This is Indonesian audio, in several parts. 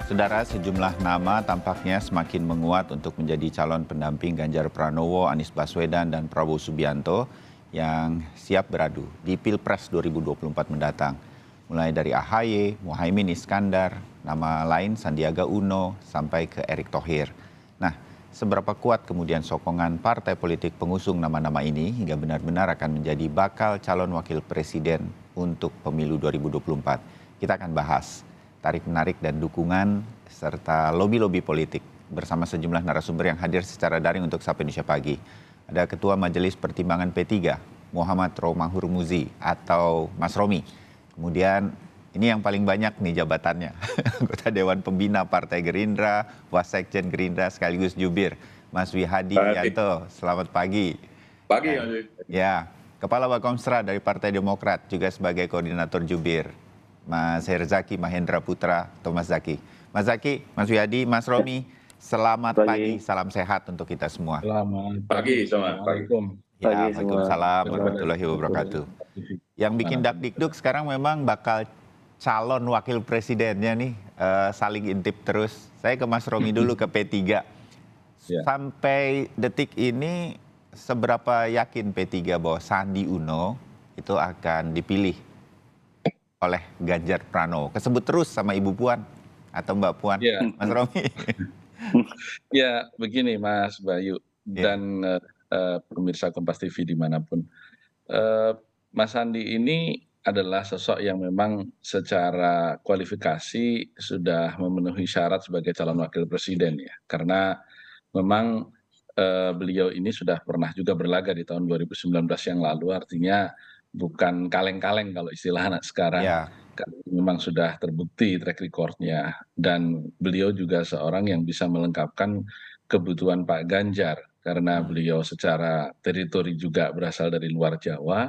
Saudara, sejumlah nama tampaknya semakin menguat untuk menjadi calon pendamping Ganjar Pranowo, Anies Baswedan, dan Prabowo Subianto yang siap beradu di Pilpres 2024 mendatang. Mulai dari AHY, Muhaimin Iskandar, nama lain Sandiaga Uno, sampai ke Erick Thohir. Nah, seberapa kuat kemudian sokongan partai politik pengusung nama-nama ini hingga benar-benar akan menjadi bakal calon wakil presiden untuk pemilu 2024? Kita akan bahas tarik-menarik dan dukungan serta lobi-lobi politik bersama sejumlah narasumber yang hadir secara daring untuk Sapa Indonesia Pagi. Ada Ketua Majelis Pertimbangan P3, Muhammad Romahur Muzi atau Mas Romi. Kemudian ini yang paling banyak nih jabatannya, anggota Dewan Pembina Partai Gerindra, Wasekjen Gerindra sekaligus jubir, Mas Wihadi Wianto. Selamat pagi. Pagi, Mas. Ya, Kepala Bakomstra dari Partai Demokrat juga sebagai koordinator jubir, Mas Herzaki Mahendra Putra atau Mas Zaki. Mas Zaki, Mas Wiyadi, Mas Romi, selamat pagi, salam sehat untuk kita semua. Selamat Pagi, selamat pagi. Ya, Waalaikumsalam warahmatullahi wabarakatuh. Yang bikin dakdikduk sekarang memang bakal calon wakil presidennya nih, saling intip terus. Saya ke Mas Romi dulu, ke P3. Sampai detik ini, seberapa yakin P3 bahwa Sandi Uno itu akan dipilih oleh Ganjar Pranowo? Kesebut terus sama Ibu Puan atau Mbak Puan, Mas Romi. Ya, begini Mas Bayu dan pemirsa Kompas TV dimanapun. Mas Sandi ini adalah sosok yang memang secara kualifikasi sudah memenuhi syarat sebagai calon wakil presiden ya. Karena memang beliau ini sudah pernah juga berlaga di tahun 2019 yang lalu, artinya bukan kaleng-kaleng kalau istilah anak sekarang. Ya. Karena memang sudah terbukti track record-nya dan beliau juga seorang yang bisa melengkapkan kebutuhan Pak Ganjar karena beliau secara teritori juga berasal dari luar Jawa,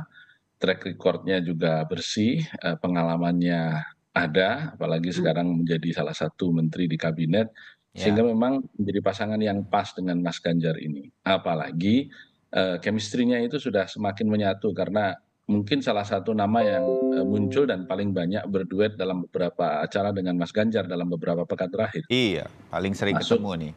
track record-nya juga bersih, pengalamannya ada, apalagi sekarang menjadi salah satu menteri di kabinet, sehingga memang menjadi pasangan yang pas dengan Mas Ganjar ini. Apalagi chemistry-nya itu sudah semakin menyatu karena mungkin salah satu nama yang muncul dan paling banyak berduet dalam beberapa acara dengan Mas Ganjar dalam beberapa pekan terakhir. Iya, paling sering Masuk ketemu nih.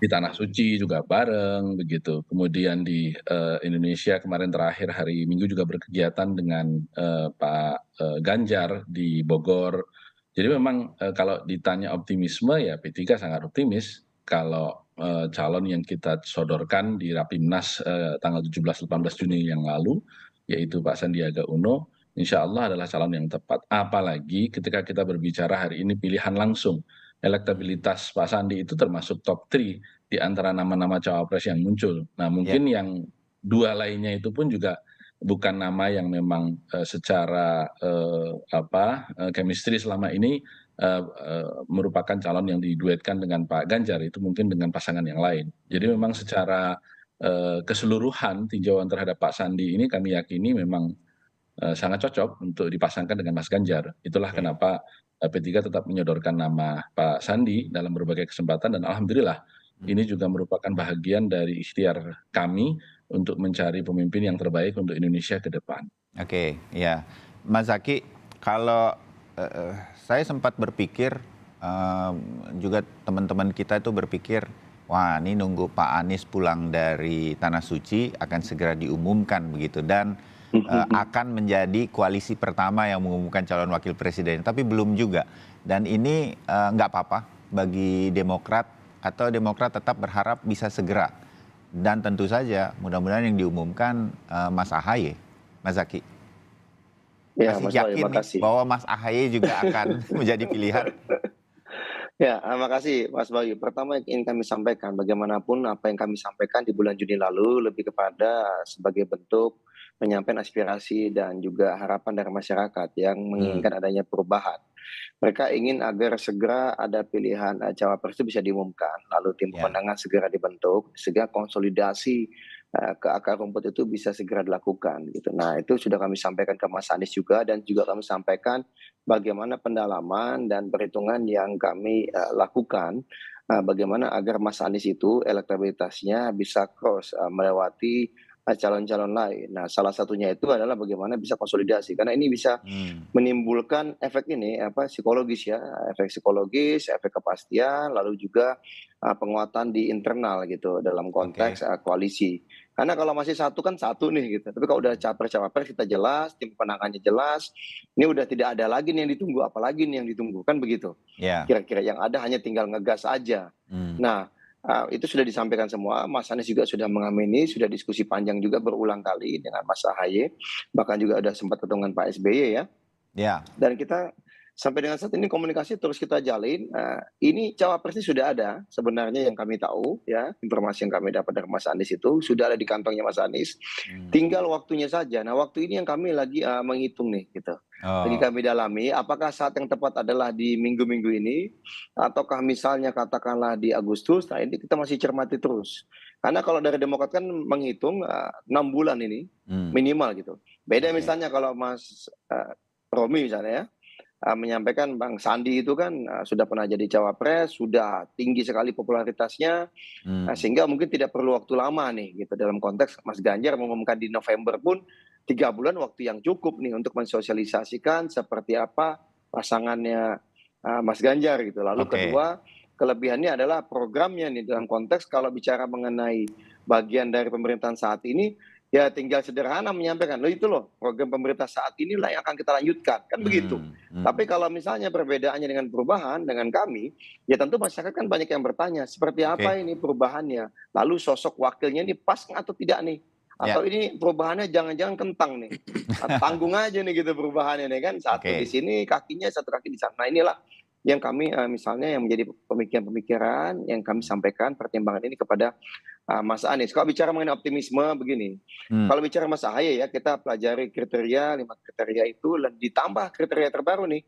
di Tanah Suci juga bareng begitu. Kemudian di Indonesia kemarin terakhir hari Minggu juga berkegiatan dengan Pak Ganjar di Bogor. Jadi memang kalau ditanya optimisme ya P3 sangat optimis kalau calon yang kita sodorkan di Rapimnas tanggal 17-18 Juni yang lalu, yaitu Pak Sandiaga Uno, insya Allah adalah calon yang tepat. Apalagi ketika kita berbicara hari ini pilihan langsung, elektabilitas Pak Sandi itu termasuk top 3 di antara nama-nama cawapres yang muncul. Nah mungkin yang dua lainnya itu pun juga bukan nama yang memang secara chemistry selama ini merupakan calon yang diduetkan dengan Pak Ganjar, itu mungkin dengan pasangan yang lain. Jadi memang secara keseluruhan tinjauan terhadap Pak Sandi ini kami yakini memang sangat cocok untuk dipasangkan dengan Mas Ganjar. Itulah kenapa P3 tetap menyodorkan nama Pak Sandi dalam berbagai kesempatan dan alhamdulillah ini juga merupakan bahagian dari ikhtiar kami untuk mencari pemimpin yang terbaik untuk Indonesia ke depan. Oke, ya. Mas Zaki, kalau saya sempat berpikir, juga teman-teman kita itu berpikir, wah ini nunggu Pak Anies pulang dari Tanah Suci akan segera diumumkan begitu. Dan akan menjadi koalisi pertama yang mengumumkan calon wakil presiden. Tapi belum juga. Dan ini nggak apa-apa bagi Demokrat, atau Demokrat tetap berharap bisa segera. Dan tentu saja mudah-mudahan yang diumumkan Mas AHY, Mas Zaki. Ya, Masih Mas yakin Bayu, nih bahwa Mas AHY juga akan menjadi pilihan? Ya, makasih Mas Bayu. Pertama yang ingin kami sampaikan, bagaimanapun apa yang kami sampaikan di bulan Juni lalu lebih kepada sebagai bentuk penyampaian aspirasi dan juga harapan dari masyarakat yang menginginkan adanya perubahan. Mereka ingin agar segera ada pilihan cawapres itu bisa diumumkan, lalu tim pemenangan segera dibentuk, sehingga konsolidasi ke akar rumput itu bisa segera dilakukan gitu. Nah, itu sudah kami sampaikan ke Mas Anies juga dan juga kami sampaikan bagaimana pendalaman dan perhitungan yang kami lakukan bagaimana agar Mas Anies itu elektabilitasnya bisa cross melewati calon-calon lain. Nah, salah satunya itu adalah bagaimana bisa konsolidasi, karena ini bisa menimbulkan efek ini, psikologis ya, efek psikologis, efek kepastian, lalu juga, penguatan di internal gitu dalam Oke. konteks, koalisi. Karena kalau masih satu kan satu nih gitu, tapi kalau udah capres-cawapres kita jelas, tim pemenangannya jelas, ini udah tidak ada lagi nih yang ditunggu, apalagi nih yang ditunggu, kan begitu. Ya. Kira-kira yang ada hanya tinggal ngegas aja. Hmm. Nah, itu sudah disampaikan semua, Mas Anies juga sudah mengamini, sudah diskusi panjang juga berulang kali dengan Mas Ahaye, bahkan juga ada sempat ketemu dengan Pak SBY ya. Ya. Dan kita sampai dengan saat ini komunikasi terus kita jalin, ini cawapresnya sudah ada sebenarnya yang kami tahu ya, informasi yang kami dapat dari Mas Anies itu sudah ada di kantongnya Mas Anies, tinggal waktunya saja. Nah, waktu ini yang kami lagi, menghitung nih gitu, lagi Oh, kami dalami apakah saat yang tepat adalah di minggu-minggu ini, ataukah misalnya katakanlah di Agustus. Nah, ini kita masih cermati terus. Karena kalau dari Demokrat kan menghitung, 6 bulan ini minimal gitu. Beda Oke. misalnya kalau Mas, Romi misalnya ya, menyampaikan Bang Sandi itu kan, sudah pernah jadi cawapres, sudah tinggi sekali popularitasnya, sehingga mungkin tidak perlu waktu lama nih gitu, dalam konteks Mas Ganjar mengumumkan di November pun 3 bulan waktu yang cukup nih untuk mensosialisasikan seperti apa pasangannya, Mas Ganjar gitu. Lalu Oke. kedua, kelebihannya adalah programnya nih dalam konteks kalau bicara mengenai bagian dari pemerintahan saat ini, ya tinggal sederhana menyampaikan, "Loh itu loh program pemerintah saat inilah yang akan kita lanjutkan," kan begitu. Tapi kalau misalnya perbedaannya dengan perubahan, dengan kami, ya tentu masyarakat kan banyak yang bertanya, "Seperti apa Oke. ini perubahannya? Lalu sosok wakilnya ini pas atau tidak nih? Ya. Atau ini perubahannya jangan-jangan kentang nih? Tanggung aja nih gitu perubahannya nih kan, satu di Oke. sini kakinya, satu kaki di sana." Nah inilah yang kami, misalnya yang menjadi pemikiran-pemikiran yang kami sampaikan pertimbangan ini kepada, Mas Anies. Kalau bicara mengenai optimisme begini, Hmm. kalau bicara Mas Ahaye ya kita pelajari kriteria, 5 kriteria itu dan ditambah kriteria terbaru nih,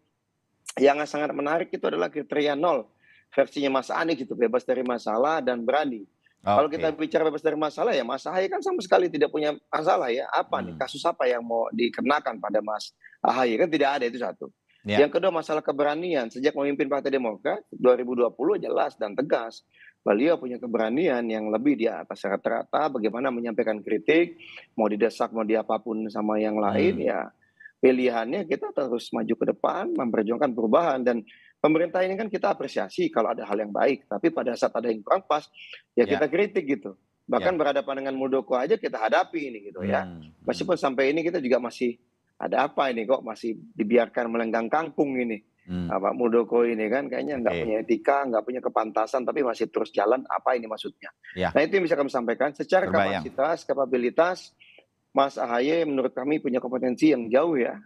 yang sangat menarik itu adalah kriteria nol, versinya Mas Anies itu, bebas dari masalah dan berani. Kalau kita Oke. bicara bebas dari masalah ya Mas Ahaye kan sama sekali tidak punya masalah ya, apa nih, kasus apa yang mau dikenakan pada Mas Ahaye, kan tidak ada, itu satu. Ya. Yang kedua masalah keberanian, sejak memimpin Partai Demokrat 2020 jelas dan tegas, beliau punya keberanian yang lebih di atas rata-rata bagaimana menyampaikan kritik, mau didesak, mau diapapun sama yang lain, ya pilihannya kita terus maju ke depan, memperjuangkan perubahan. Dan pemerintah ini kan kita apresiasi kalau ada hal yang baik, tapi pada saat ada yang kurang pas, ya Ya. kita kritik gitu. Ya. Bahkan berhadapan dengan Muldoko aja kita hadapi ini gitu ya. Meskipun sampai ini kita juga masih, ada apa ini kok masih dibiarkan melenggang kangkung ini. Pak Muldoko ini kan kayaknya nggak Oke. punya etika, nggak punya kepantasan, tapi masih terus jalan, apa ini maksudnya. Ya. Nah itu yang bisa kami sampaikan, secara Terbayang. kapasitas, kapabilitas, Mas Ahaye menurut kami punya kompetensi yang jauh ya,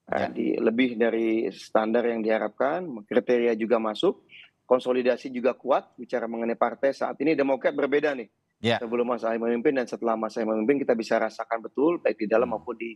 Ya. di lebih dari standar yang diharapkan, kriteria juga masuk, konsolidasi juga kuat, bicara mengenai partai saat ini Demokrat berbeda nih. Ya. Sebelum Mas Ahaye memimpin dan setelah Mas Ahaye memimpin kita bisa rasakan betul baik di dalam maupun di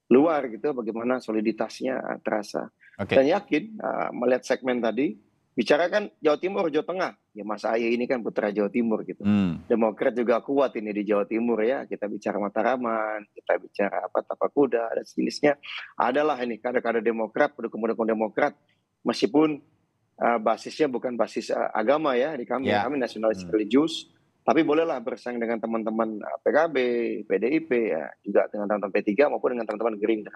luar gitu bagaimana soliditasnya, terasa. Oke. Dan yakin, melihat segmen tadi, bicara kan Jawa Timur, Jawa Tengah, ya Mas Ahaye ini kan putra Jawa Timur gitu. Demokrat juga kuat ini di Jawa Timur ya, kita bicara Mataraman, kita bicara Tapakuda dan sejenisnya. Adalah ini kader-kader Demokrat, pendukung-pendukung Demokrat, meskipun, basisnya bukan basis, agama ya di kami, Ya. kami nasionalis religius, tapi bolehlah bersaing dengan teman-teman, PKB, PDIP ya, juga dengan teman-teman P3 maupun dengan teman-teman Gerindra.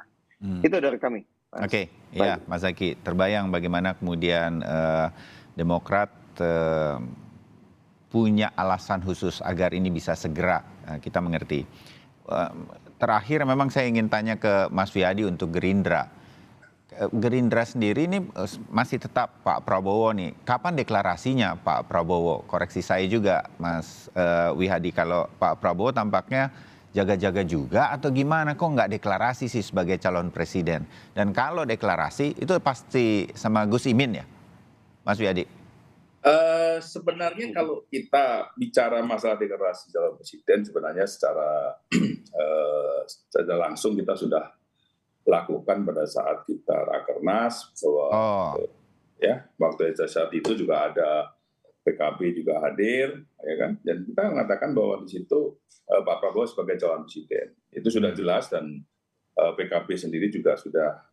Itu dari kami, Mas. Oke, iya Mas Zaky, terbayang bagaimana kemudian Demokrat punya alasan khusus agar ini bisa segera kita mengerti. Terakhir memang saya ingin tanya ke Mas Wiyadi untuk Gerindra. Gerindra sendiri ini masih tetap Pak Prabowo nih. Kapan deklarasinya Pak Prabowo? Koreksi saya juga Mas Wihadi, kalau Pak Prabowo tampaknya jaga-jaga juga atau gimana, kok nggak deklarasi sih sebagai calon presiden? Dan kalau deklarasi itu pasti sama Gus Imin ya, Mas Wiyadi? Sebenarnya kalau kita bicara masalah deklarasi calon presiden, sebenarnya secara langsung kita sudah lakukan pada saat kita rakernas, bahwa ya waktu saat itu juga ada PKB juga hadir, ya kan? Dan kita mengatakan bahwa di situ Pak Prabowo sebagai calon presiden itu sudah jelas, dan PKB sendiri juga sudah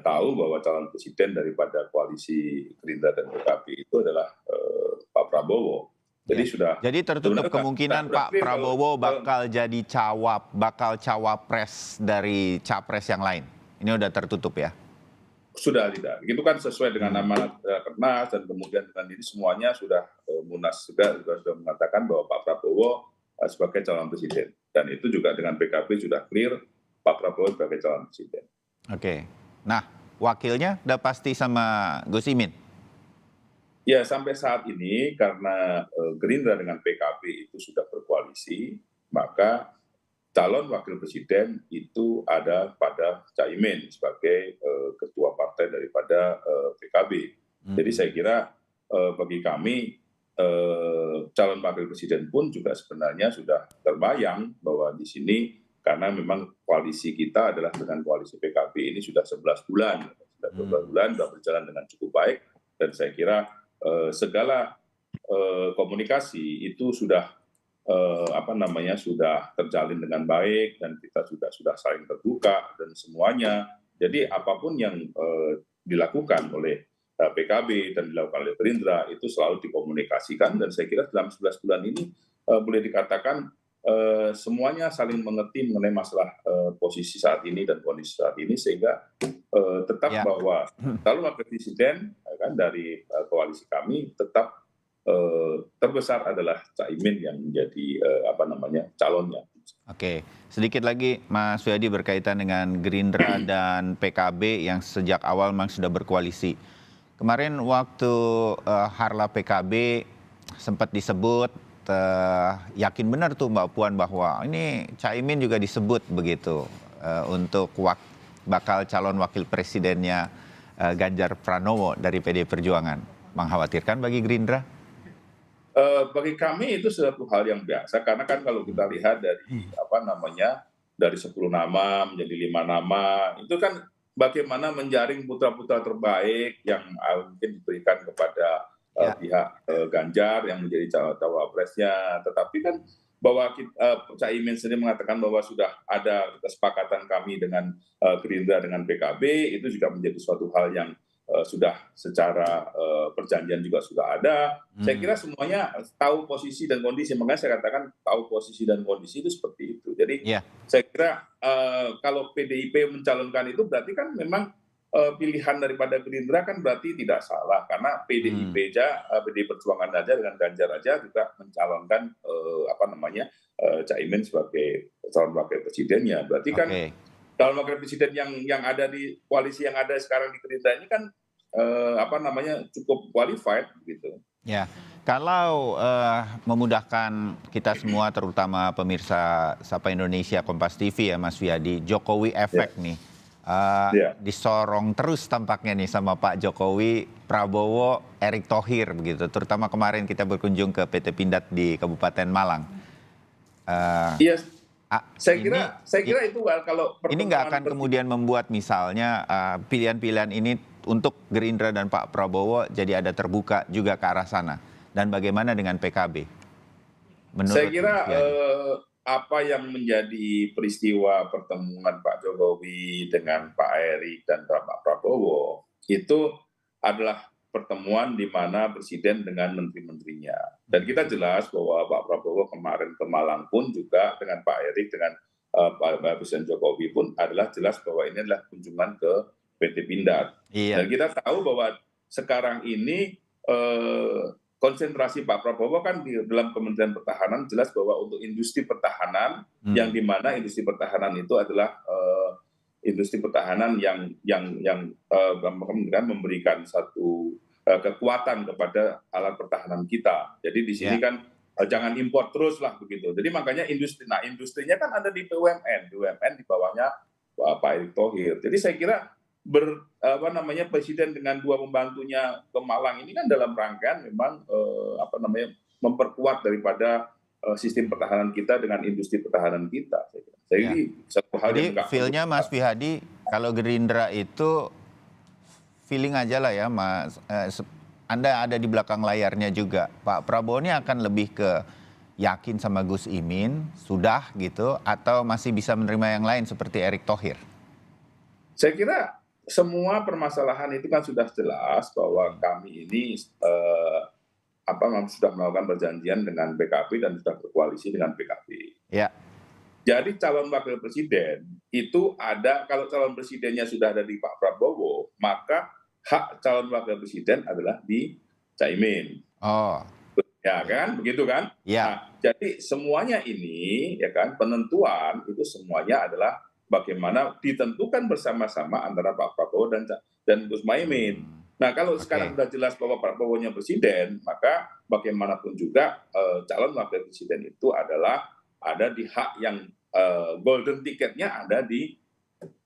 tahu bahwa calon presiden daripada koalisi Gerindra dan PKB itu adalah Pak Prabowo. Jadi Jadi tertutup kemungkinan Pak Prabowo bakal jadi bakal cawapres dari capres yang lain. Ini udah tertutup ya? Sudah tidak. Itu kan sesuai dengan amanat Rakernas dan kemudian dengan ini semuanya sudah Munas juga sudah mengatakan bahwa Pak Prabowo sebagai calon presiden. Dan itu juga dengan PKB sudah clear Pak Prabowo sebagai calon presiden. Oke. Nah, wakilnya udah pasti sama Gus Imin? Ya, sampai saat ini karena Gerindra dengan PKB itu sudah berkoalisi, maka calon wakil presiden itu ada pada Caimin sebagai ketua partai daripada PKB. Jadi saya kira bagi kami calon wakil presiden pun juga sebenarnya sudah terbayang bahwa di sini karena memang koalisi kita adalah dengan koalisi PKB ini sudah 11 bulan. Sudah 11 bulan, sudah berjalan dengan cukup baik dan saya kira segala komunikasi itu sudah sudah terjalin dengan baik dan kita sudah saling terbuka dan semuanya. Jadi apapun yang dilakukan oleh PKB dan dilakukan oleh Gerindra itu selalu dikomunikasikan dan saya kira dalam 11 bulan ini boleh dikatakan semuanya saling mengerti mengenai masalah posisi saat ini dan kondisi saat ini sehingga tetap bahwa calon wakil presiden kan dari koalisi kami tetap terbesar adalah Caimin yang menjadi calonnya. Oke, sedikit lagi Mas Suyadi berkaitan dengan Gerindra dan PKB yang sejak awal memang sudah berkoalisi. Kemarin waktu Harla PKB sempat disebut yakin benar tuh Mbak Puan bahwa ini Caimin juga disebut begitu untuk bakal calon wakil presidennya Ganjar Pranowo dari PD Perjuangan. Mengkhawatirkan bagi Gerindra? Bagi kami itu suatu hal yang biasa karena kan kalau kita lihat dari dari 10 nama menjadi 5 nama itu kan bagaimana menjaring putra-putra terbaik yang mungkin diberikan kepada pihak Ganjar yang menjadi cawapresnya, tetapi kan bahwa Caimin sendiri mengatakan bahwa sudah ada kesepakatan kami dengan Gerindra dengan PKB itu juga menjadi suatu hal yang sudah secara perjanjian juga sudah ada. Saya kira semuanya tahu posisi dan kondisi, makanya saya katakan tahu posisi dan kondisi itu seperti itu. Jadi saya kira kalau PDIP mencalonkan itu berarti kan memang pilihan daripada Gerindra kan berarti tidak salah karena PDIP PD Perjuangan aja dengan Ganjar aja juga mencalonkan Caimin sebagai calon wakil presidennya. Berarti kan calon wakil presiden yang ada di koalisi yang ada sekarang di Gerindra ini kan cukup qualified gitu. Ya, kalau memudahkan kita semua terutama pemirsa Sapa Indonesia Kompas TV ya Mas Wiyadi, Jokowi efek nih. Disorong terus tampaknya nih sama Pak Jokowi, Prabowo, Erick Thohir begitu. Terutama kemarin kita berkunjung ke PT Pindad di Kabupaten Malang. Saya kira itu kalau ini nggak akan kemudian membuat misalnya pilihan-pilihan ini untuk Gerindra dan Pak Prabowo jadi ada terbuka juga ke arah sana. Dan bagaimana dengan PKB? Saya kira apa yang menjadi peristiwa pertemuan Pak Jokowi dengan Pak Erick dan Pak Prabowo itu adalah pertemuan di mana Presiden dengan menteri-menterinya. Dan kita jelas bahwa Pak Prabowo kemarin ke Malang pun juga dengan Pak Erick, dengan Pak Presiden Jokowi pun adalah jelas bahwa ini adalah kunjungan ke PT Pindad. Dan kita tahu bahwa sekarang ini konsentrasi Pak Prabowo kan di dalam Kementerian Pertahanan jelas bahwa untuk industri pertahanan yang di mana industri pertahanan itu adalah industri pertahanan yang memberikan satu kekuatan kepada alat pertahanan kita. Jadi di sini kan jangan impor terus lah begitu. Jadi makanya industrinya kan ada di BUMN di bawahnya Pak Erick Thohir. Jadi saya kira Presiden dengan dua pembantunya ke Malang ini kan dalam rangkaian memang memperkuat daripada sistem pertahanan kita dengan industri pertahanan kita. Jadi satu hal yang feel-nya Mas Wihadi kalau Gerindra itu feeling aja lah ya Mas. Anda ada di belakang layarnya juga. Pak Prabowo ini akan lebih ke yakin sama Gus Imin sudah gitu atau masih bisa menerima yang lain seperti Erick Thohir? Saya kira semua permasalahan itu kan sudah jelas bahwa kami ini sudah melakukan perjanjian dengan PKB dan sudah berkoalisi dengan PKB. Ya. Jadi calon wakil presiden itu ada, kalau calon presidennya sudah ada di Pak Prabowo, maka hak calon wakil presiden adalah di Caimin. Oh. Ya kan, begitu kan? Ya. Nah, jadi semuanya ini, ya kan, penentuan itu semuanya adalah bagaimana ditentukan bersama-sama antara Pak Prabowo dan Gus Muhaimin. Nah, kalau sekarang sudah jelas bahwa Pak Prabowo-nya presiden, maka bagaimanapun juga calon wakil presiden itu adalah ada di hak yang golden ticketnya ada di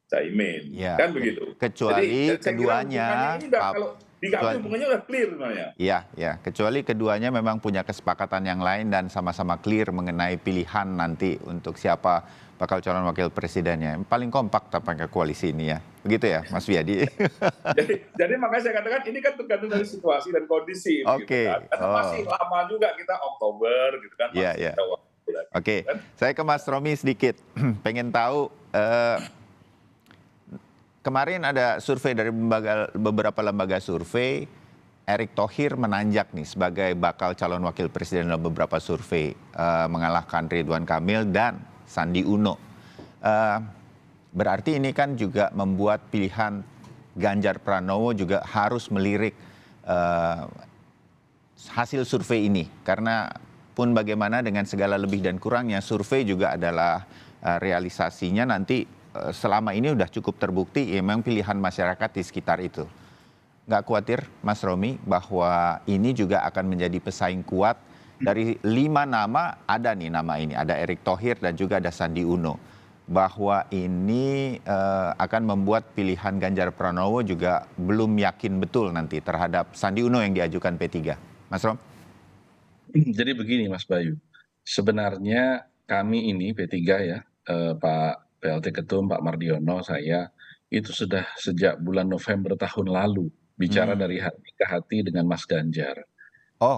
Caimin, ya. Kan begitu. Kecuali jadi, keduanya, ini kalau di kami hubungannya udah clear sebenarnya. Iya, kecuali keduanya memang punya kesepakatan yang lain dan sama-sama clear mengenai pilihan nanti untuk siapa bakal calon wakil presidennya. Paling kompak tampaknya koalisi ini ya. Begitu ya, Mas Wiyadi? jadi makanya saya katakan ini kan tergantung dari situasi dan kondisi. Oke. Gitu kan. Karena masih lama juga kita Oktober gitu kan. Iya. Oke, kan? Saya ke Mas Romi sedikit. Pengen tahu, kemarin ada survei dari beberapa lembaga survei, Erick Thohir menanjak nih sebagai bakal calon wakil presiden dalam beberapa survei, mengalahkan Ridwan Kamil dan Sandi Uno. Berarti ini kan juga membuat pilihan Ganjar Pranowo juga harus melirik hasil survei ini. Karena pun bagaimana dengan segala lebih dan kurangnya, survei juga adalah realisasinya nanti selama ini udah cukup terbukti ya memang pilihan masyarakat di sekitar itu. Nggak khawatir Mas Romi bahwa ini juga akan menjadi pesaing kuat dari 5 nama, ada nih nama ini, ada Erick Thohir dan juga ada Sandi Uno. Bahwa ini akan membuat pilihan Ganjar Pranowo juga belum yakin betul nanti terhadap Sandi Uno yang diajukan P3. Mas Rom? Jadi begini Mas Bayu, sebenarnya kami ini P3 ya, Pak PLT Ketum, Pak Mardiono, saya, itu sudah sejak bulan November tahun lalu bicara dari hati ke hati dengan Mas Ganjar.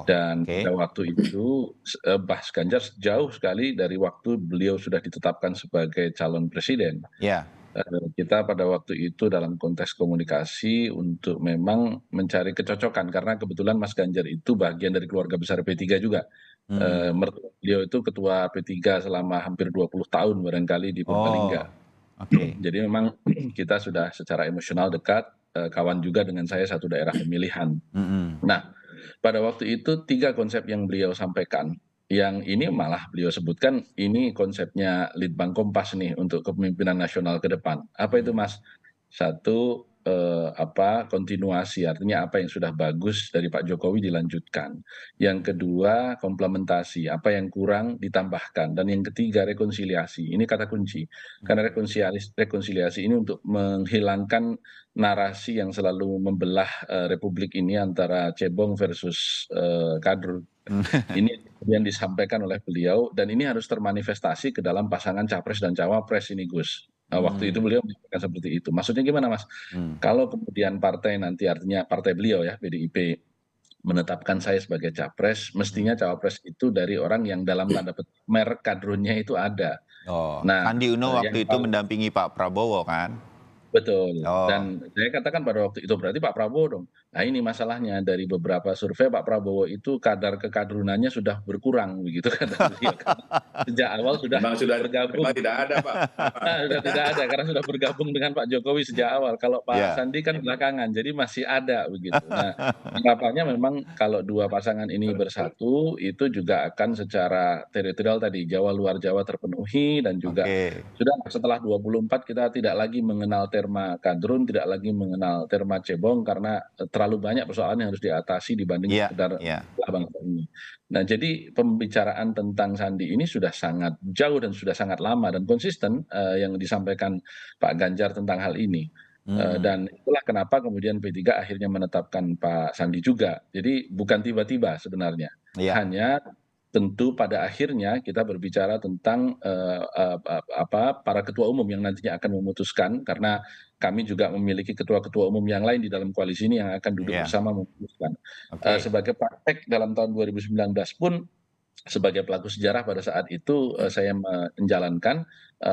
Dan pada waktu itu Mas Ganjar jauh sekali dari waktu beliau sudah ditetapkan sebagai calon presiden. Kita pada waktu itu dalam konteks komunikasi untuk memang mencari kecocokan karena kebetulan Mas Ganjar itu bagian dari keluarga besar P3 juga. Beliau itu ketua P3 selama hampir 20 tahun barangkali di Purbalingga. Jadi memang kita sudah secara emosional dekat, kawan juga dengan saya satu daerah pemilihan. Nah, pada waktu itu 3 konsep yang beliau sampaikan, yang ini malah beliau sebutkan ini konsepnya Litbang Kompas nih untuk kepemimpinan nasional ke depan. Apa itu Mas? Satu, kontinuasi, artinya apa yang sudah bagus dari Pak Jokowi dilanjutkan. Yang kedua, komplementasi, apa yang kurang ditambahkan. Dan yang ketiga, rekonsiliasi. Ini kata kunci. Karena rekonsiliasi ini untuk menghilangkan narasi yang selalu membelah Republik ini antara cebong versus kadrun. Ini yang disampaikan oleh beliau dan ini harus termanifestasi ke dalam pasangan capres dan cawapres ini Gus. Waktu itu beliau menyampaikan seperti itu. Maksudnya gimana Mas? Kalau kemudian partai nanti artinya partai beliau ya PDIP menetapkan saya sebagai capres, mestinya cawapres itu dari orang yang dalam tanda petik merek kadrunnya itu ada. Nah, Sandi Uno waktu itu mendampingi Pak Prabowo kan? Betul. Dan saya katakan pada waktu itu berarti Pak Prabowo dong. Nah ini masalahnya dari beberapa survei Pak Prabowo itu kadar kekadrunannya sudah berkurang begitu kan. Sejak awal sudah bergabung. Tidak ada Pak. Sudah tidak ada karena sudah bergabung dengan Pak Jokowi sejak awal. Kalau Pak Sandi kan belakangan jadi masih ada begitu. Nah harapannya memang kalau dua pasangan ini bersatu itu juga akan secara teritorial tadi Jawa luar Jawa terpenuhi dan juga sudah setelah 24 kita tidak lagi mengenal terma kadrun, tidak lagi mengenal terma cebong karena terlalu banyak persoalan yang harus diatasi dibanding sekedar bangsa ini. Nah, jadi pembicaraan tentang Sandi ini sudah sangat jauh dan sudah sangat lama dan konsisten yang disampaikan Pak Ganjar tentang hal ini. Dan itulah kenapa kemudian P3 akhirnya menetapkan Pak Sandi juga. Jadi bukan tiba-tiba sebenarnya. Hanya tentu pada akhirnya kita berbicara tentang para ketua umum yang nantinya akan memutuskan karena kami juga memiliki ketua-ketua umum yang lain di dalam koalisi ini yang akan duduk bersama memutuskan. Sebagai praktek dalam tahun 2019 pun sebagai pelaku sejarah pada saat itu saya menjalankan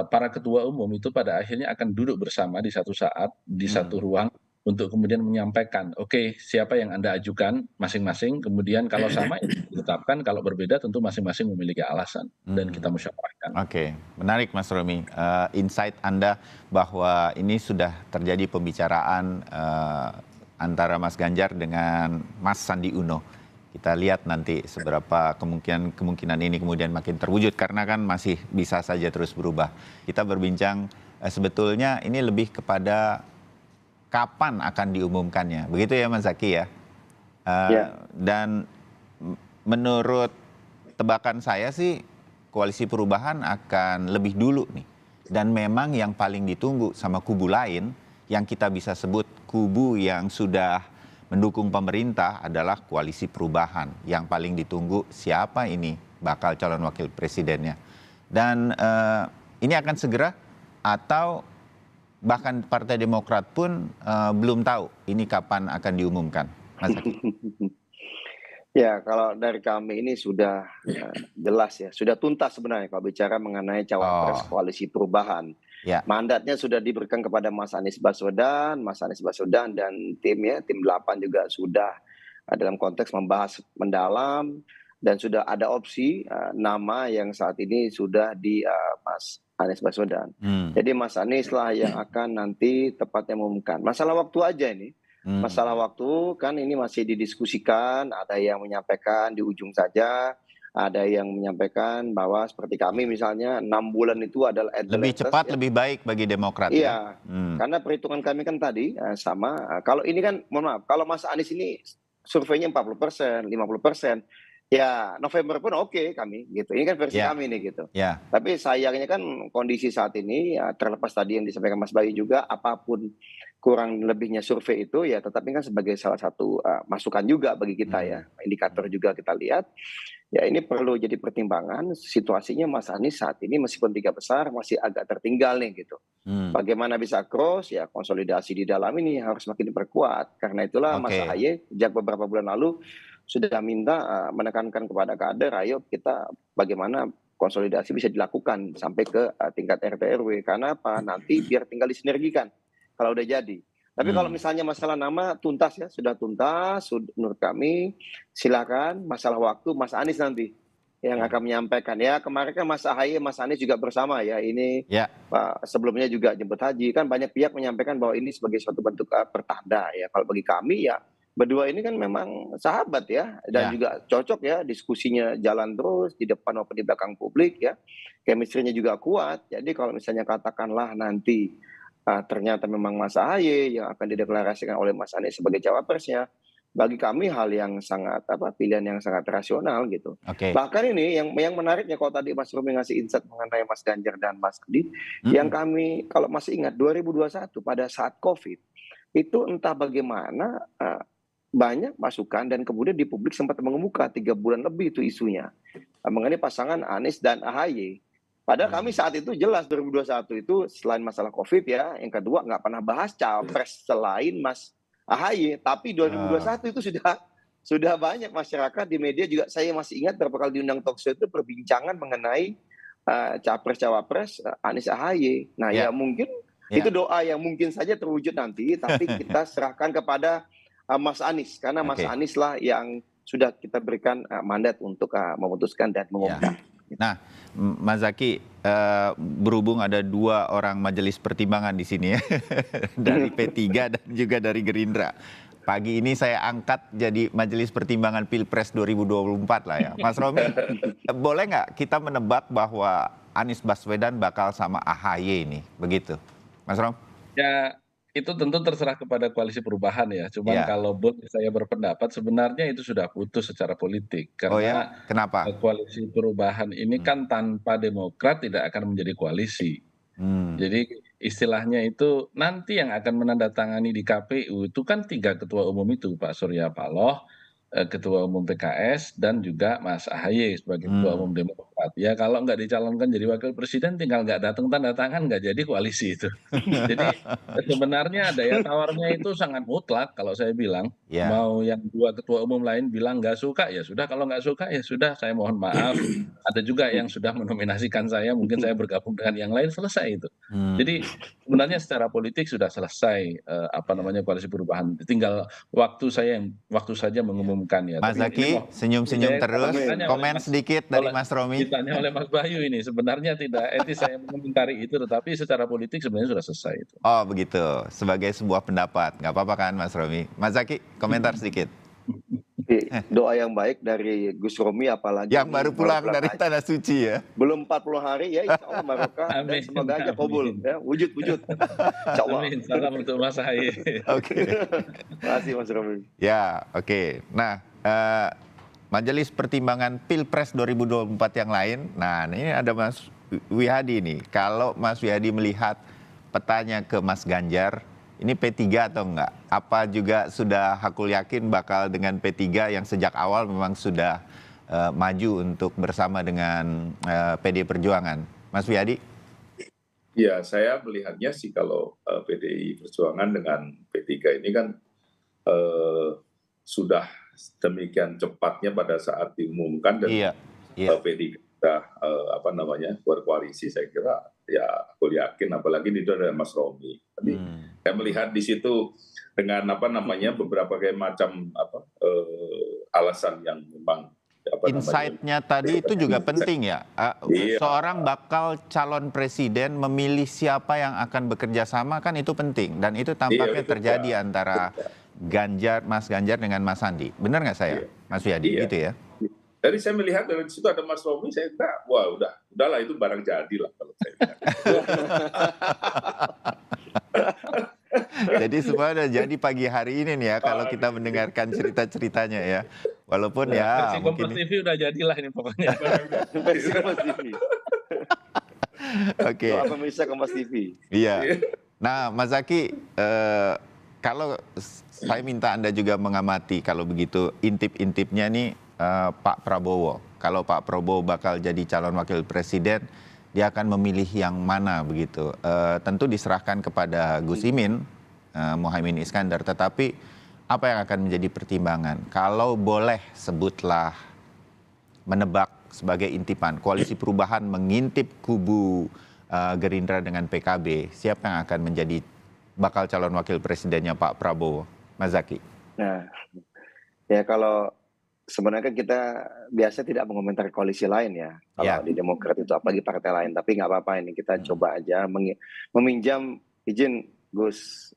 para ketua umum itu pada akhirnya akan duduk bersama di satu saat di satu ruang untuk kemudian menyampaikan, oke, siapa yang Anda ajukan masing-masing, kemudian kalau sama ya ditetapkan, kalau berbeda tentu masing-masing memiliki alasan dan kita musyawarahkan. Oke, menarik Mas Romi. Insight Anda bahwa ini sudah terjadi pembicaraan antara Mas Ganjar dengan Mas Sandi Uno. Kita lihat nanti seberapa kemungkinan ini kemudian makin terwujud, karena kan masih bisa saja terus berubah. Kita berbincang sebetulnya ini lebih kepada kapan akan diumumkannya, begitu ya Mas Zaki ya? Dan menurut tebakan saya sih Koalisi Perubahan akan lebih dulu nih. Dan memang yang paling ditunggu sama kubu lain yang kita bisa sebut kubu yang sudah mendukung pemerintah adalah Koalisi Perubahan. Yang paling ditunggu siapa ini bakal calon wakil presidennya. Dan ini akan segera atau bahkan Partai Demokrat pun belum tahu ini kapan akan diumumkan, Mas Zaki. Ya, kalau dari kami ini sudah jelas ya, sudah tuntas sebenarnya kalau bicara mengenai cawapres Koalisi Perubahan. Ya. Mandatnya sudah diberikan kepada Mas Anies Baswedan dan tim 8 juga sudah dalam konteks membahas mendalam dan sudah ada opsi nama yang saat ini sudah di Mas Anies Baswedan. Jadi Mas Anies lah yang akan nanti tepatnya mengumumkan. Masalah waktu aja ini. Masalah waktu kan ini masih didiskusikan, ada yang menyampaikan di ujung saja, ada yang menyampaikan bahwa seperti kami misalnya 6 bulan itu adalah lebih cepat, lebih baik bagi Demokrat. Iya, karena perhitungan kami kan tadi sama, kalau ini kan mohon maaf, kalau Mas Anies ini surveinya 40%, 50%, ya November pun oke kami gitu. Ini kan versi kami nih gitu. Tapi sayangnya kan kondisi saat ini ya, terlepas tadi yang disampaikan Mas Bayu juga, apapun kurang lebihnya survei itu ya tetap ini kan sebagai salah satu masukan juga bagi kita ya, indikator juga kita lihat. Ya ini perlu jadi pertimbangan, situasinya Mas Anies saat ini meskipun 3 besar masih agak tertinggal nih gitu. Bagaimana bisa cross ya, konsolidasi di dalam ini harus makin diperkuat. Karena itulah Mas Ahaye sejak beberapa bulan lalu sudah minta menekankan kepada kader, ayo kita bagaimana konsolidasi bisa dilakukan sampai ke tingkat RT RW. Karena apa? Nanti biar tinggal disinergikan kalau udah jadi. Tapi kalau misalnya masalah nama tuntas ya, sudah tuntas, menurut kami silakan, masalah waktu Mas Anies nanti yang akan menyampaikan. Ya kemarin kan Mas Ahaye, Mas Anies juga bersama ya, ini sebelumnya juga jemput haji, kan banyak pihak menyampaikan bahwa ini sebagai suatu bentuk pertanda ya. Kalau bagi kami ya berdua ini kan memang sahabat ya, dan juga cocok ya, diskusinya jalan terus di depan maupun di belakang publik ya, chemistry-nya juga kuat. Jadi kalau misalnya katakanlah nanti ternyata memang Mas Ahaye yang akan dideklarasikan oleh Mas Anies sebagai cawapresnya, bagi kami hal yang sangat pilihan yang sangat rasional gitu. Bahkan ini yang menariknya kalau tadi Mas Romi ngasih insight mengenai Mas Ganjar dan Mas Adi, yang kami kalau masih ingat 2021 pada saat Covid itu entah bagaimana banyak masukan dan kemudian di publik sempat mengemuka 3 bulan lebih itu isunya mengenai pasangan Anies dan Ahaye. Padahal kami saat itu jelas 2021 itu selain masalah Covid ya, yang kedua nggak pernah bahas capres selain Mas Ahaye. Tapi 2021 itu sudah banyak masyarakat di media juga, saya masih ingat berapa kali diundang talkshow itu perbincangan mengenai capres-cawapres Anies Ahaye. Nah ya mungkin itu doa yang mungkin saja terwujud nanti, tapi kita serahkan kepada Mas Anies, karena Mas Anies lah yang sudah kita berikan mandat untuk memutuskan dan mengumumkan. Nah, Mas Zaki, berhubung ada 2 orang majelis pertimbangan di sini ya, dari P3 dan juga dari Gerindra. Pagi ini saya angkat jadi majelis pertimbangan Pilpres 2024 lah ya. Mas Romi, boleh nggak kita menebak bahwa Anies Baswedan bakal sama Ahaye ini, begitu? Mas Rom? Ya, itu tentu terserah kepada Koalisi Perubahan ya. Cuman kalau boleh saya berpendapat sebenarnya itu sudah putus secara politik. Karena kenapa? Koalisi Perubahan ini kan tanpa Demokrat tidak akan menjadi koalisi. Jadi istilahnya itu nanti yang akan menandatangani di KPU itu kan 3 ketua umum itu, Pak Surya Paloh, Ketua Umum PKS, dan juga Mas Ahaye sebagai Ketua Umum Demokrat. sepakat. Ya kalau nggak dicalonkan jadi wakil presiden tinggal nggak datang tanda tangan nggak jadi koalisi itu. Jadi sebenarnya daya tawarnya itu sangat mutlak kalau saya bilang. Ya. Mau yang 2 ketua umum lain bilang nggak suka, ya sudah, kalau nggak suka ya sudah, saya mohon maaf. Ada juga yang sudah menominasikan saya, mungkin saya bergabung dengan yang lain, selesai itu. Jadi sebenarnya secara politik sudah selesai koalisi perubahan. Tinggal waktu saja mengumumkan ya. Mas Tapi ini Zaky senyum-senyum terus, komen sedikit dari Mas Romi. ditanya oleh Mas Bayu ini, sebenarnya tidak etis saya mengomentari itu, tetapi secara politik sebenarnya sudah selesai itu. Oh begitu, sebagai sebuah pendapat, nggak apa-apa kan Mas Romi? Mas Zaky, komentar sedikit. Doa yang baik dari Gus Romi, apalagi Yang baru pulang dari Tanah Suci ya. belum 40 hari ya, insya Allah barokah dan Amin, semoga aja kabul amin. ya, wujud insya Allah. Amin, salam untuk Mas Ahy. Oke. Terima kasih Mas Romi. Ya, oke. Nah, Majelis Pertimbangan Pilpres 2024 yang lain. Nah, ini ada Mas Wihadi nih. Kalau Mas Wihadi melihat petanya ke Mas Ganjar, ini P3 atau enggak? Apa juga sudah hakul yakin bakal dengan P3 yang sejak awal memang sudah maju untuk bersama dengan PD Perjuangan? Mas Wihadi? Ya, saya melihatnya sih kalau PDI Perjuangan dengan P3 ini kan sudah demikian cepatnya pada saat diumumkan dan P3 sudah berkoalisi, saya kira ya aku yakin, apalagi itu ada Mas Romi. Tapi saya melihat di situ dengan beberapa kayak macam alasan yang memang insight-nya tadi itu juga penting ya. Seorang bakal calon presiden memilih siapa yang akan bekerja sama kan itu penting, dan itu tampaknya terjadi antara Mas Ganjar dengan Mas Sandi. Benar nggak saya, Mas Wihadi? Gitu ya. Jadi saya melihat dari situ ada Mas Romi, saya kira wah udahlah itu barang jadi lah kalau saya lihat. Jadi semua udah jadi pagi hari ini nih ya kalau kita mendengarkan cerita-ceritanya ya. Walaupun ya versi Kompas TV udah jadilah ini pokoknya. Versi Kompas TV. Oke. Doa pemirsa Kompas TV. Iya. Nah, Mas Zaky, kalau saya minta Anda juga mengamati kalau begitu intip-intipnya nih Pak Prabowo. Kalau Pak Prabowo bakal jadi calon wakil presiden, dia akan memilih yang mana begitu. Tentu diserahkan kepada Gus Imin, Muhaimin Iskandar. Tetapi apa yang akan menjadi pertimbangan? Kalau boleh sebutlah menebak sebagai intipan, koalisi perubahan mengintip kubu Gerindra dengan PKB, siapa yang akan menjadi bakal calon wakil presidennya Pak Prabowo? Mas Zaky. Nah, ya kalau sebenarnya kita biasa tidak mengomentari koalisi lain ya. Kalau di Demokrat itu apalagi partai lain, tapi nggak apa-apa, ini kita coba aja meminjam izin Gus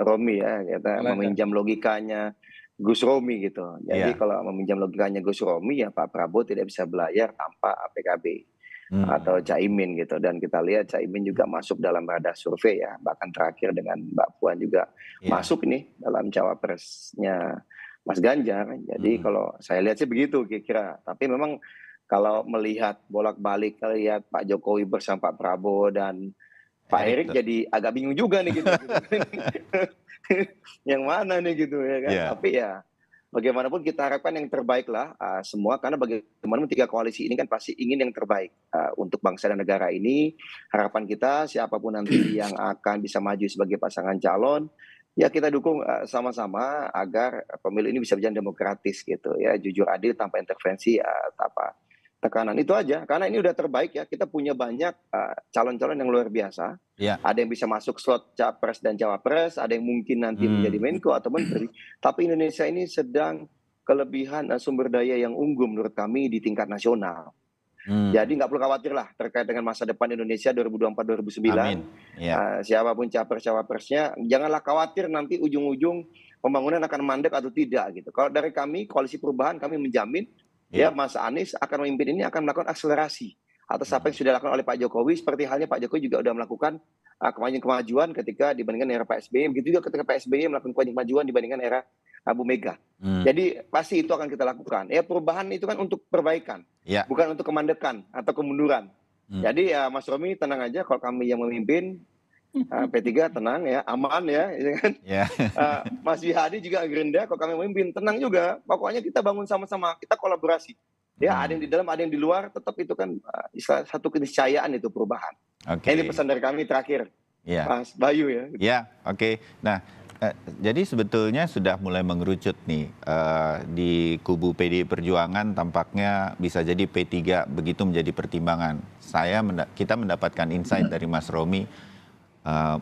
Romi ya, kita meminjam logikanya Gus Romi gitu. Jadi kalau meminjam logikanya Gus Romi ya Pak Prabowo tidak bisa belayar tanpa PKB atau Caimin gitu. Dan kita lihat Caimin juga masuk dalam radar survei ya, bahkan terakhir dengan Mbak Puan juga masuk nih dalam cawapresnya Mas Ganjar. Jadi kalau saya lihat sih begitu kira-kira. Tapi memang kalau melihat bolak-balik, lihat Pak Jokowi bersama Pak Prabowo dan Pak Erik jadi agak bingung juga nih gitu. Yang mana nih gitu ya kan. Tapi ya bagaimanapun kita harapkan yang terbaik lah semua, karena bagaimanapun 3 koalisi ini kan pasti ingin yang terbaik untuk bangsa dan negara ini. Harapan kita siapapun nanti yang akan bisa maju sebagai pasangan calon, ya kita dukung sama-sama agar pemilu ini bisa berjalan demokratis gitu ya, jujur adil tanpa intervensi tanpa tekanan. Itu aja, karena ini udah terbaik ya, kita punya banyak calon-calon yang luar biasa. Ada yang bisa masuk slot capres dan cawapres, ada yang mungkin nanti menjadi Menko atau Menteri. Tapi Indonesia ini sedang kelebihan sumber daya yang unggul menurut kami di tingkat nasional. Jadi nggak perlu khawatir lah terkait dengan masa depan Indonesia 2024-2029. Siapapun capres-cawapresnya, janganlah khawatir nanti ujung-ujung pembangunan akan mandek atau tidak gitu. Kalau dari kami, Koalisi Perubahan, kami menjamin ya Mas Anies akan memimpin ini, akan melakukan akselerasi atas apa yang sudah dilakukan oleh Pak Jokowi. Seperti halnya Pak Jokowi juga sudah melakukan kemajuan ketika dibandingkan era Pak SBY. Begitu juga ketika Pak SBY melakukan kemajuan dibandingkan era Bu Mega. Jadi pasti itu akan kita lakukan. Ya perubahan itu kan untuk perbaikan, bukan untuk kemandekan atau kemunduran. Jadi ya Mas Romi tenang aja, kalau kami yang memimpin, P3 tenang ya, aman ya, kan? Mas Wihadi juga Gerindra, kalau kami memimpin tenang juga. Pokoknya kita bangun sama-sama, kita kolaborasi. Ya, ada yang di dalam, ada yang di luar, tetap itu kan satu keniscayaan itu perubahan. Oke. Ini pesan dari kami terakhir, Ya. Mas Bayu ya. Ya, oke. Nah, jadi sebetulnya sudah mulai mengerucut nih di kubu PDI Perjuangan, tampaknya bisa jadi P3 begitu menjadi pertimbangan. Kita mendapatkan insight dari Mas Romi,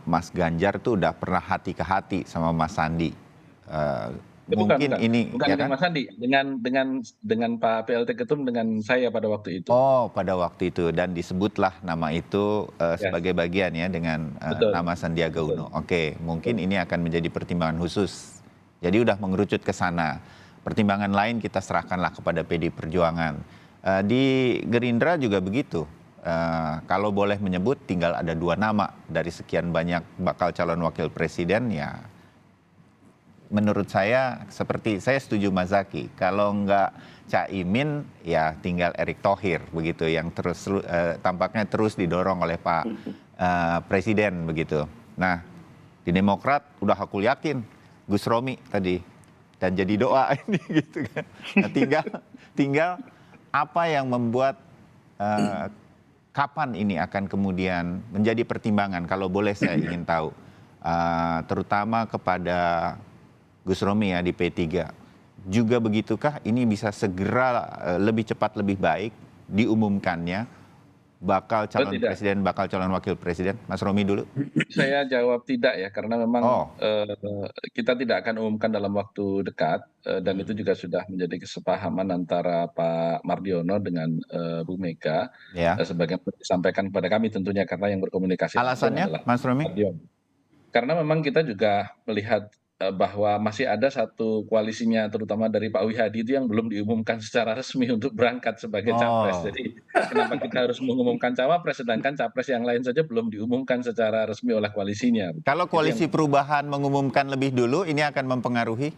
Mas Ganjar tuh udah pernah hati ke hati sama Mas Sandi. Mungkin ini bukan ya dengan kan? Mas Sandi, dengan Pak PLT Ketum, dengan saya pada waktu itu. Oh, pada waktu itu, dan disebutlah nama itu sebagai bagian ya dengan nama Sandiaga Uno. Oke, mungkin ini akan menjadi pertimbangan khusus. Jadi udah mengerucut ke sana. Pertimbangan lain kita serahkanlah kepada PDI Perjuangan. Di Gerindra juga begitu. Kalau boleh menyebut, tinggal ada 2 nama dari sekian banyak bakal calon wakil presiden ya. Menurut saya, seperti saya setuju Mas Zaky, kalau nggak Caimin ya tinggal Erick Thohir begitu, yang terus tampaknya terus didorong oleh Pak Presiden begitu. Nah, di Demokrat udah aku yakin Gus Romi tadi, dan jadi doa ini gitu kan. Nah, tinggal apa yang membuat kapan ini akan kemudian menjadi pertimbangan, kalau boleh saya ingin tahu, terutama kepada Gus Romi ya di P3. Juga begitukah ini bisa segera lebih cepat lebih baik diumumkannya bakal calon presiden, bakal calon wakil presiden? Mas Romi dulu. Saya jawab tidak ya, karena memang kita tidak akan umumkan dalam waktu dekat, dan itu juga sudah menjadi kesepahaman antara Pak Mardiono dengan Bu Mega, sebagaimana disampaikan kepada kami tentunya, karena yang berkomunikasi. Alasannya, Mas Romi? Karena memang kita juga melihat bahwa masih ada satu koalisinya, terutama dari Pak Wihadi itu, yang belum diumumkan secara resmi untuk berangkat sebagai capres. Jadi kenapa kita harus mengumumkan cawapres, sedangkan capres yang lain saja belum diumumkan secara resmi oleh koalisinya. Kalau koalisi perubahan mengumumkan lebih dulu, ini akan mempengaruhi?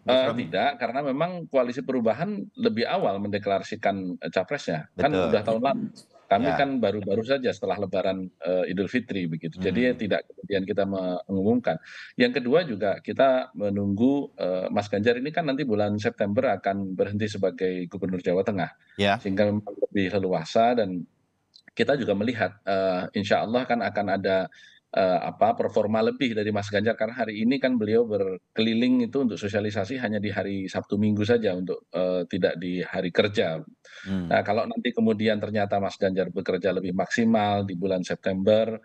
Tidak, karena memang koalisi perubahan lebih awal mendeklarasikan capresnya. Kan udah tahun lalu. Kami kan baru-baru saja setelah Lebaran Idul Fitri begitu. Jadi tidak kemudian kita mengumumkan. Yang kedua juga kita menunggu Mas Ganjar ini kan nanti bulan September akan berhenti sebagai Gubernur Jawa Tengah. Sehingga memang lebih leluasa, dan kita juga melihat insya Allah kan akan ada performa lebih dari Mas Ganjar, karena hari ini kan beliau berkeliling itu untuk sosialisasi hanya di hari Sabtu Minggu saja, untuk tidak di hari kerja. Nah, kalau nanti kemudian ternyata Mas Ganjar bekerja lebih maksimal di bulan September,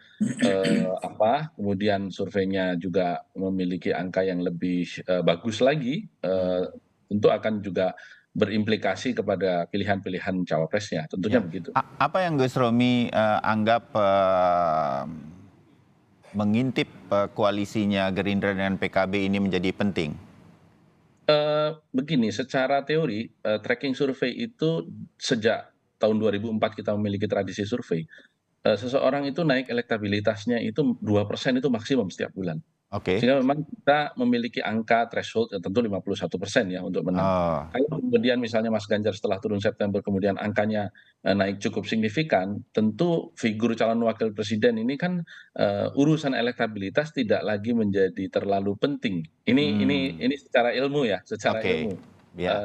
kemudian surveinya juga memiliki angka yang lebih bagus lagi, tentu akan juga berimplikasi kepada pilihan-pilihan cawapresnya, tentunya begitu. Apa yang Gus Romi anggap mengintip koalisinya Gerindra dengan PKB ini menjadi penting? Begini, secara teori tracking survei itu sejak tahun 2004 kita memiliki tradisi survei. Seseorang itu naik elektabilitasnya itu 2% itu maksimum setiap bulan. Sehingga memang kita memiliki angka threshold tentu 51% ya untuk menang. Kalau kemudian misalnya Mas Ganjar setelah turun September kemudian angkanya naik cukup signifikan, tentu figur calon wakil presiden ini kan urusan elektabilitas tidak lagi menjadi terlalu penting. Ini secara ilmu ya, secara ilmu.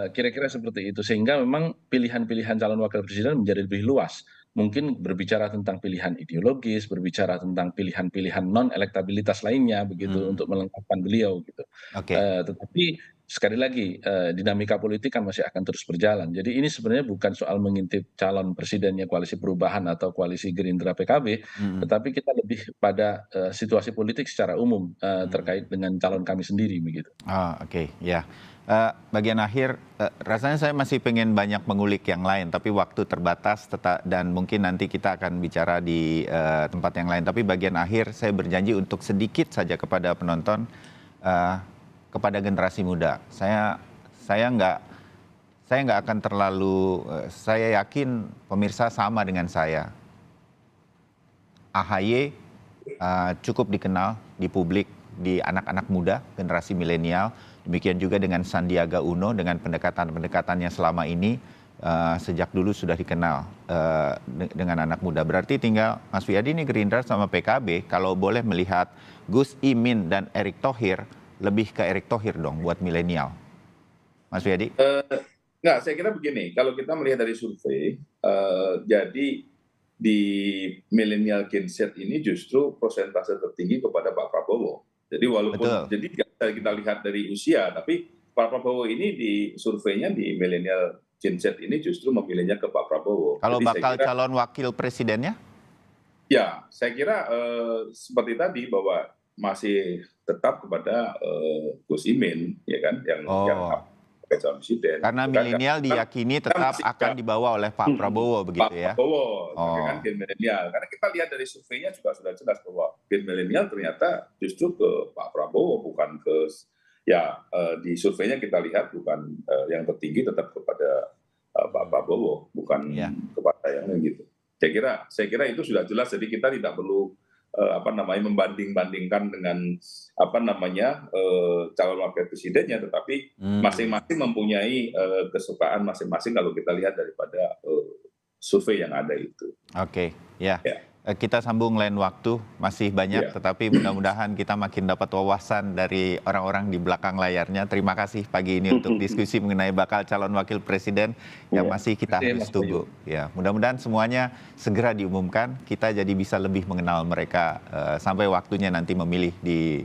Kira-kira seperti itu, sehingga memang pilihan-pilihan calon wakil presiden menjadi lebih luas. Mungkin berbicara tentang pilihan ideologis, berbicara tentang pilihan-pilihan non elektabilitas lainnya begitu, untuk melengkapkan beliau gitu. Tetapi sekali lagi dinamika politik kan masih akan terus berjalan. Jadi ini sebenarnya bukan soal mengintip calon presidennya koalisi perubahan atau koalisi Gerindra PKB, tetapi kita lebih pada situasi politik secara umum terkait dengan calon kami sendiri begitu. Bagian akhir, rasanya saya masih pengen banyak mengulik yang lain, tapi waktu terbatas dan mungkin nanti kita akan bicara di tempat yang lain. Tapi bagian akhir saya berjanji untuk sedikit saja kepada penonton, kepada generasi muda. Saya nggak akan terlalu, saya yakin pemirsa sama dengan saya. AHY cukup dikenal di publik, di anak-anak muda, generasi milenial. Demikian juga dengan Sandiaga Uno, dengan pendekatan-pendekatannya selama ini sejak dulu sudah dikenal dengan anak muda. Berarti tinggal Mas Wihadi ini Gerindra sama PKB, kalau boleh melihat Gus Imin dan Erick Thohir, lebih ke Erick Thohir dong buat milenial. Mas Wihadi? Nggak, saya kira begini, kalau kita melihat dari survei, jadi di milenial Gen Z ini justru persentase tertinggi kepada Pak Prabowo. Jadi walaupun jadi kita lihat dari usia, tapi Pak Prabowo ini di surveinya di milenial Gen Z ini justru memilihnya ke Pak Prabowo. Kalau Jadi bakal calon wakil presidennya? Ya, saya kira seperti tadi bahwa masih tetap kepada Gus Imin, ya kan, yang calon presiden. Karena milenial diyakini tetap akan dibawa oleh Pak Prabowo begitu ya? Pak Prabowo, kan gen milenial. Karena kita lihat dari surveinya juga sudah jelas bahwa gen milenial ternyata justru ke Pak Prabowo, bukan ke di surveinya kita lihat bukan yang tertinggi tetap kepada Pak Prabowo, bukan kepada yang lain gitu. Saya kira itu sudah jelas, jadi kita tidak perlu membanding-bandingkan dengan calon wakil presidennya, tetapi masing-masing mempunyai kesukaan masing-masing kalau kita lihat daripada survei yang ada itu. Oke, ya. Kita sambung lain waktu, masih banyak, tetapi mudah-mudahan kita makin dapat wawasan dari orang-orang di belakang layarnya. Terima kasih pagi ini untuk diskusi mengenai bakal calon wakil presiden yang masih kita harus tunggu. Ya, mudah-mudahan semuanya segera diumumkan, kita jadi bisa lebih mengenal mereka sampai waktunya nanti memilih di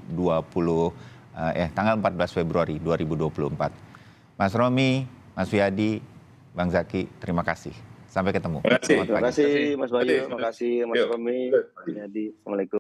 tanggal 14 Februari 2024. Mas Romi, Mas Wiyadi, Bang Zaky, terima kasih. Sampai ketemu. Terima kasih Mas Bayu, terima kasih Mas Romi. Assalamualaikum.